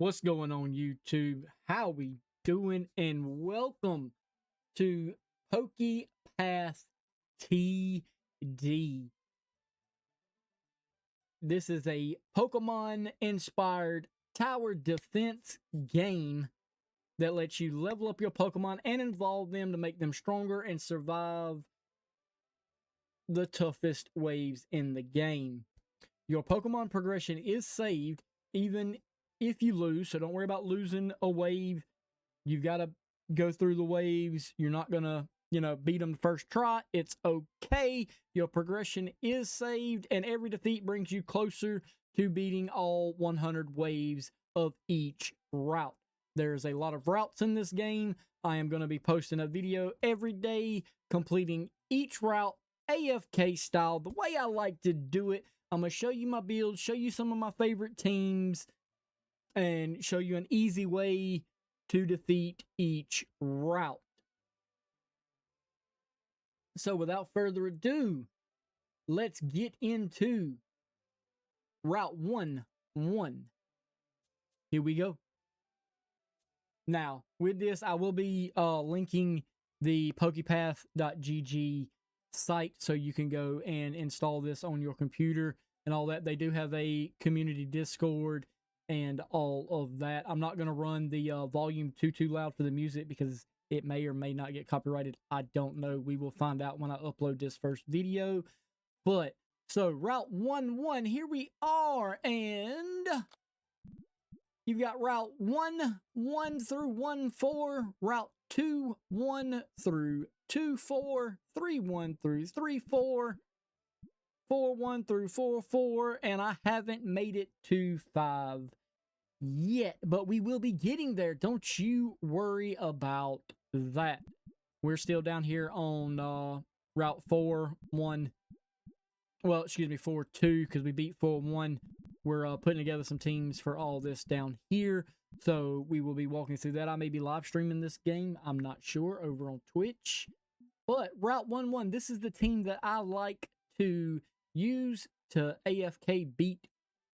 What's going on, YouTube? How we doing? And welcome to PokePath TD. This is a Pokemon-inspired tower defense game that lets you level up your Pokemon and evolve them to make them stronger and survive the toughest waves in the game. Your Pokemon progression is saved even if you lose, so don't worry about losing a wave. You've got to go through the waves. You're not going to, beat them the first try. It's okay. Your progression is saved, and every defeat brings you closer to beating all 100 waves of each route. There's a lot of routes in this game. I am going to be posting a video every day, completing each route AFK style, the way I like to do it. I'm going to show you my build, show you some of my favorite teams, and show you an easy way to defeat each route. So without further ado, let's get into Route 1-1. Here we go. Now, with this, I will be linking the PokePath.gg site so you can go and install this on your computer and all that. They do have a community Discord and all of that. I'm not going to run the volume too loud for the music because it may or may not get copyrighted. I don't know. We will find out when I upload this first video. But, so Route 1-1, here we are, and you've got Route 1-1 through 1-4, Route 2-1 through 2-4, 3-1 through 3-4, 4-1 through 4-4, and I haven't made it to 5 yet, but we will be getting there. Don't you worry about that. We're still down here on Route 4-1. Well, excuse me, 4-2, because we beat 4-1. We're putting together some teams for all this down here, so we will be walking through that. I may be live streaming this game. I'm not sure, over on Twitch. But Route 1-1, this is the team that I like to use to AFK beat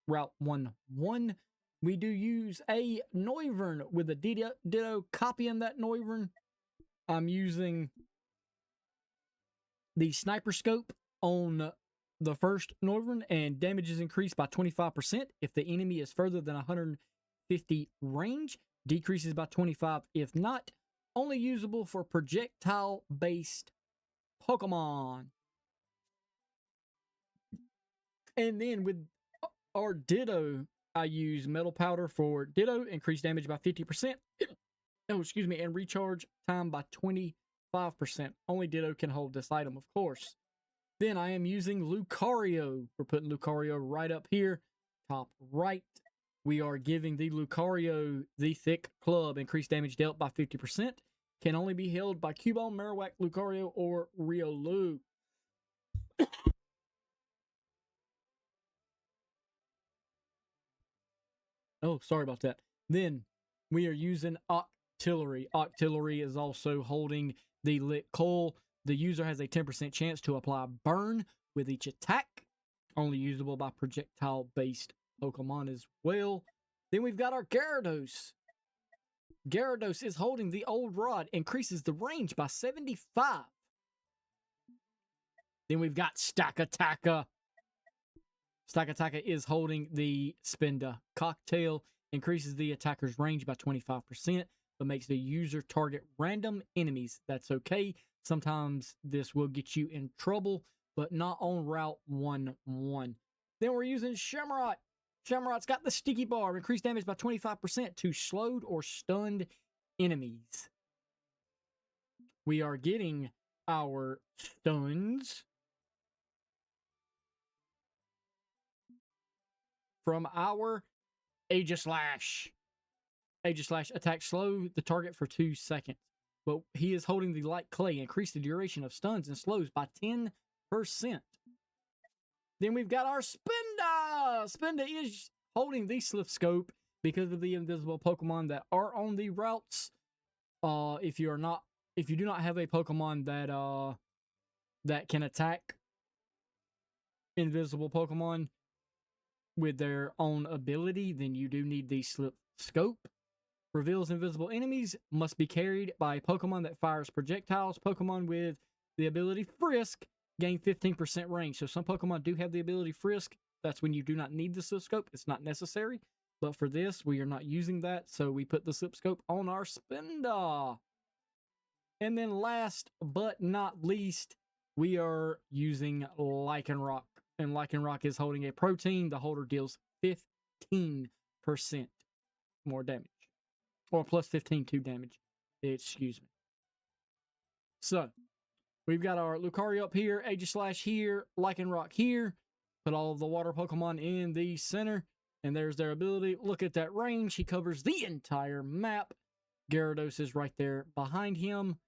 Route 1-1. We do use a Noivern with a Ditto copying that Noivern. I'm using the Sniper Scope on the first Noivern, and damage is increased by 25% if the enemy is further than 150 range. Decreases by 25 if not. Only usable for projectile-based Pokemon. And then with our Ditto, I use Metal Powder for Ditto, increase damage by 50%. Oh, excuse me, and recharge time by 25%. Only Ditto can hold this item, of course. Then I am using Lucario. We're putting Lucario right up here, top right. We are giving the Lucario the Thick Club, increased damage dealt by 50%. Can only be held by Cubone, Marowak, Lucario, or Riolu. Oh, sorry about that. Then we are using Octillery. Octillery is also holding the Lit Coal. The user has a 10% chance to apply Burn with each attack. Only usable by projectile-based Pokemon as well. Then we've got our Gyarados. Gyarados is holding the Old Rod. Increases the range by 75. Then we've got Stakataka. Stakataka is holding the Spinda Cocktail. Increases the attacker's range by 25%, but makes the user target random enemies. That's okay. Sometimes this will get you in trouble, but not on Route 1-1. Then we're using Shamrot. Shamrot's got the Sticky Bar. Increased damage by 25% to slowed or stunned enemies. We are getting our stuns from our Aegislash. Aegislash attacks slow the target for 2 seconds. But he is holding the Light Clay. Increase the duration of stuns and slows by 10%. Then we've got our Spinda. Spinda is holding the Slip Scope because of the invisible Pokemon that are on the routes. If you do not have a Pokemon that can attack invisible Pokemon with their own ability, then you do need the Slip Scope reveals invisible enemies, must be carried by a Pokemon that fires projectiles. Pokemon with the ability Frisk gain 15% range. So some Pokemon do have the ability Frisk. That's when you do not need the Slip Scope. It's not necessary. But for this, we are not using that. So we put the Slip Scope on our Spinda. And then last but not least, we are using Lycanroc. And Lycanroc is holding a protein. The holder deals 15% more damage. Or plus 15 to damage. Excuse me. So, we've got our Lucario up here, Aegislash here, Lycanroc here. Put all of the water Pokemon in the center. And there's their ability. Look at that range. He covers the entire map. Gyarados is right there behind him.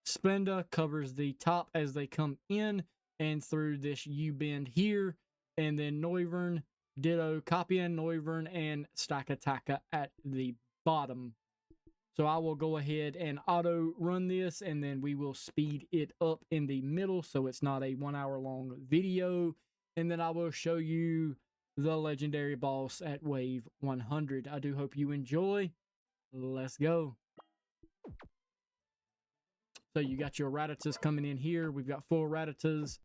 Spinda covers the top as they come in and through this U-bend here. And then Noivern, ditto, Coppian, Noivern, and Stakataka at the bottom. So I will go ahead and auto run this, and then we will speed it up in the middle so it's not a 1 hour long video. And then I will show you the legendary boss at wave 100. I do hope you enjoy. Let's go. So you got your Rattatas coming in here. We've got 4 Rattatas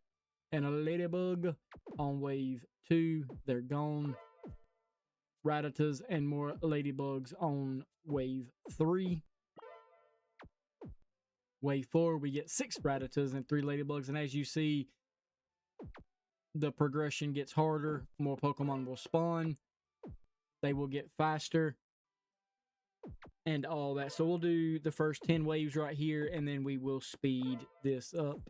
and a Ladybug on wave 2. They're gone. Rattatas and more Ladybugs on wave 3. Wave 4, we get 6 Rattatas and 3 Ladybugs. And as you see, the progression gets harder. More Pokemon will spawn. They will get faster. And all that. So we'll do the first 10 waves right here, and then we will speed this up.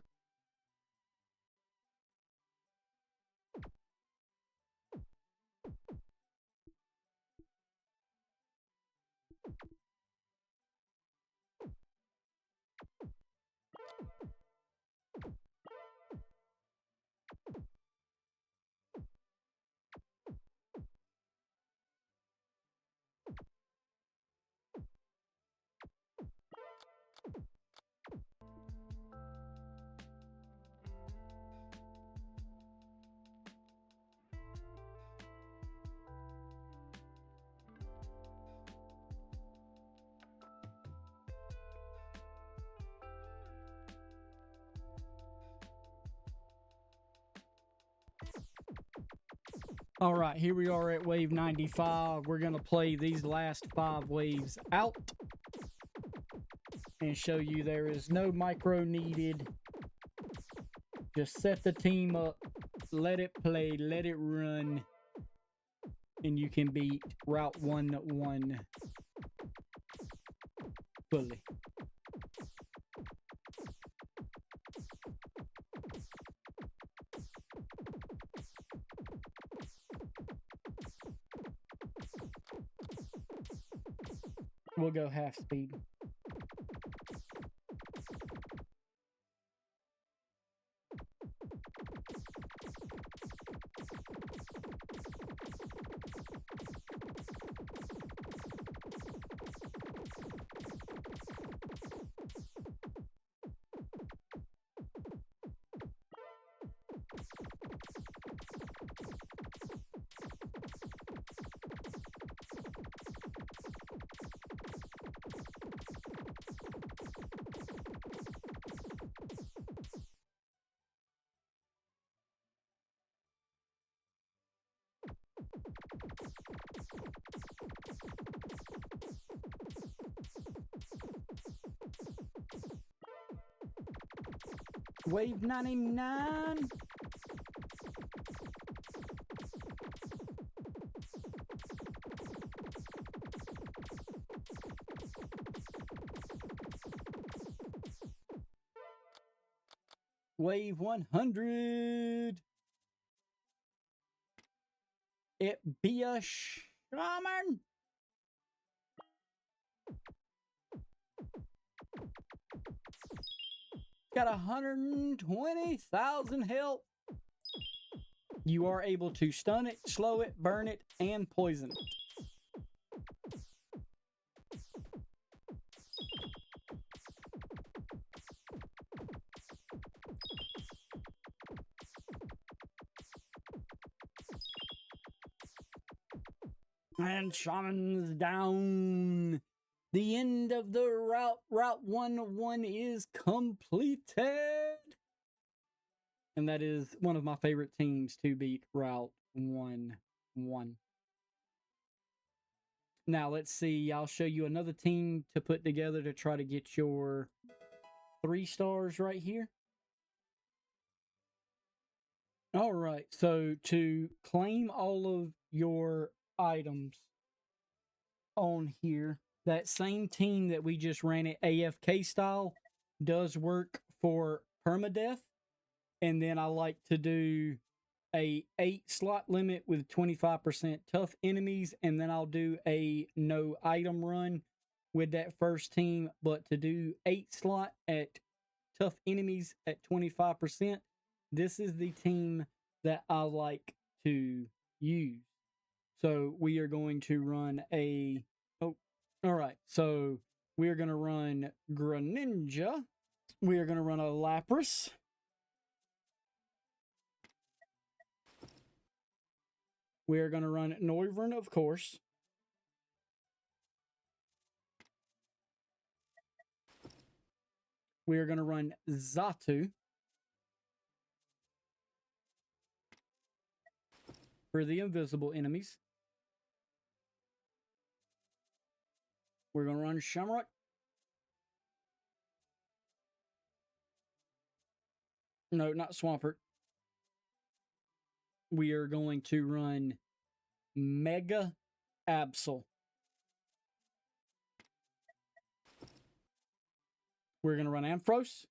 All right, here we are at wave 95. We're going to play these last 5 waves out and show you there is no micro needed. Just set the team up, let it play, let it run, and you can beat Route 1-1 fully. We'll go half speed. Wave 99. Wave 100. It be a shaman. Got 120,000 health. You are able to stun it, slow it, burn it, and poison it. And Shaman's down. The end of the route. Route 1-1 is completed. And that is one of my favorite teams to beat Route 1-1. Now, let's see. I'll show you another team to put together to try to get your 3 stars right here. All right. So, to claim all of your items on here, that same team that we just ran it AFK style does work for permadeath. And then I like to do a 8 slot limit with 25% tough enemies, and then I'll do a no item run with that first team. But to do 8 slot at tough enemies at 25%, this is the team that I like to use. So we are going to run a all right. So we are going to run Greninja. We are going to run a Lapras. We are going to run Noivern, of course. We are going to run Xatu for the invisible enemies. We're going to run Shamrock. No, not Swampert. We are going to run Mega Absol. We're going to run Ampharos.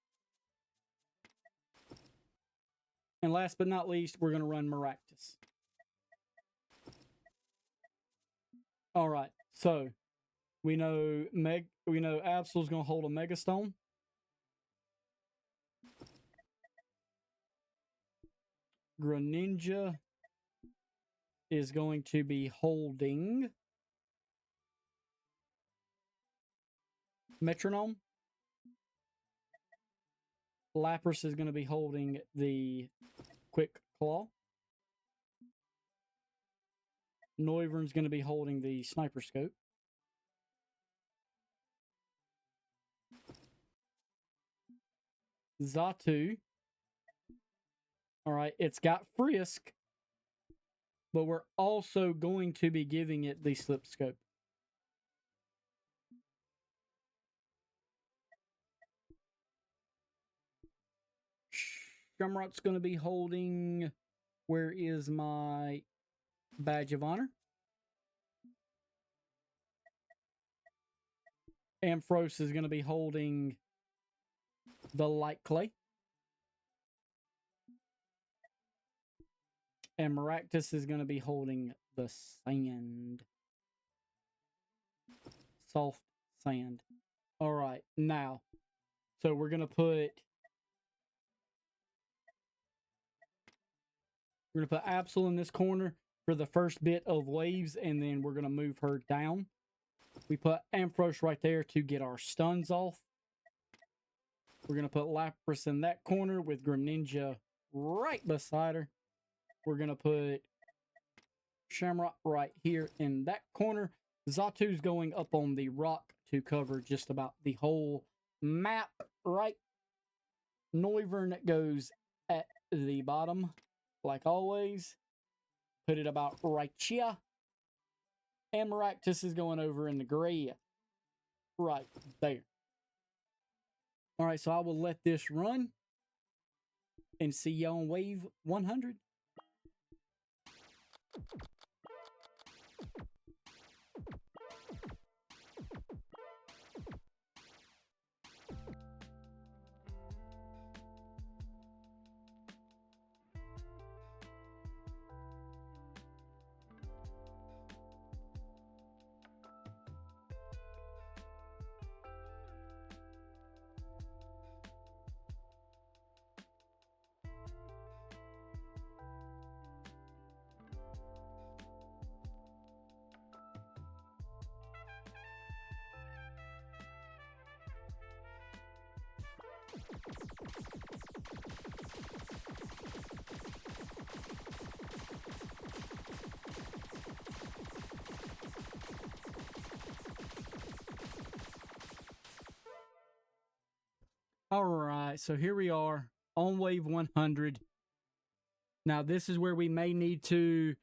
And last but not least, we're going to run Maractus. All right. So we know Absol's going to hold a Mega Stone. Greninja is going to be holding Metronome. Lapras is going to be holding the Quick Claw. Noivern's going to be holding the Sniper Scope. Xatu. All right, it's got Frisk, but we're also going to be giving it the Slip Scope. Shamrock's going to be holding... Where is my Badge of Honor? Ampharos is going to be holding the Light Clay. And Maractus is going to be holding the Sand. Soft Sand. All right, now. So we're going to put... We're going to put Absol in this corner for the first bit of waves, and then we're going to move her down. We put Ampharos right there to get our stuns off. We're going to put Lapras in that corner with Greninja right beside her. We're going to put Shamrock right here in that corner. Xatu's going up on the rock to cover just about the whole map, right? Noivern goes at the bottom, like always. Put it about right here. And Maractus is going over in the gray. Right there. All right, so I will let this run. And see you on wave 100. All right, so here we are on wave 100. Now this is where we may need to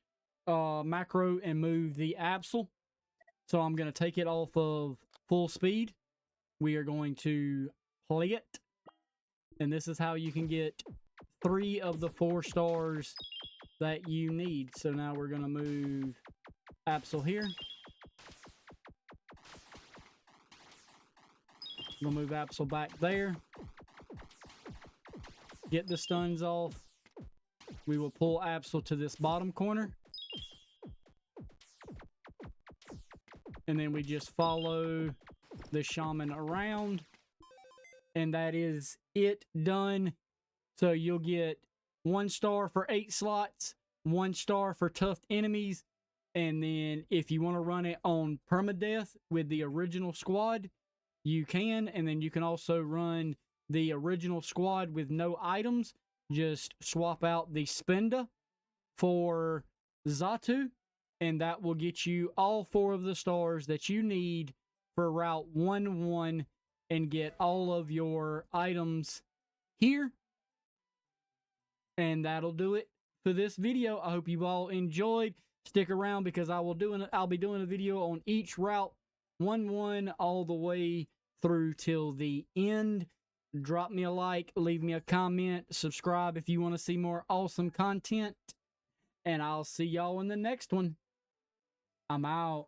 macro and move the Absol. So I'm going to take it off of full speed. We are going to play it. And this is how you can get 3 of the 4 stars that you need. So now we're going to move Absol here. We'll move Absol back there. Get the stuns off. We will pull Absol to this bottom corner. And then we just follow the shaman around. And that is it, done. So you'll get 1 star for 8 slots, 1 star for tough enemies. And then if you want to run it on permadeath with the original squad, you can. And then you can also run the original squad with no items. Just swap out the Spinda for Xatu. And that will get you all 4 of the stars that you need for Route 1-1 and get all of your items here. And that'll do it for this video. I hope you all enjoyed. Stick around because I'll be doing a video on each Route 1-1 all the way through till the end. Drop me a like, leave me a comment, subscribe if you want to see more awesome content. And I'll see y'all in the next one. I'm out.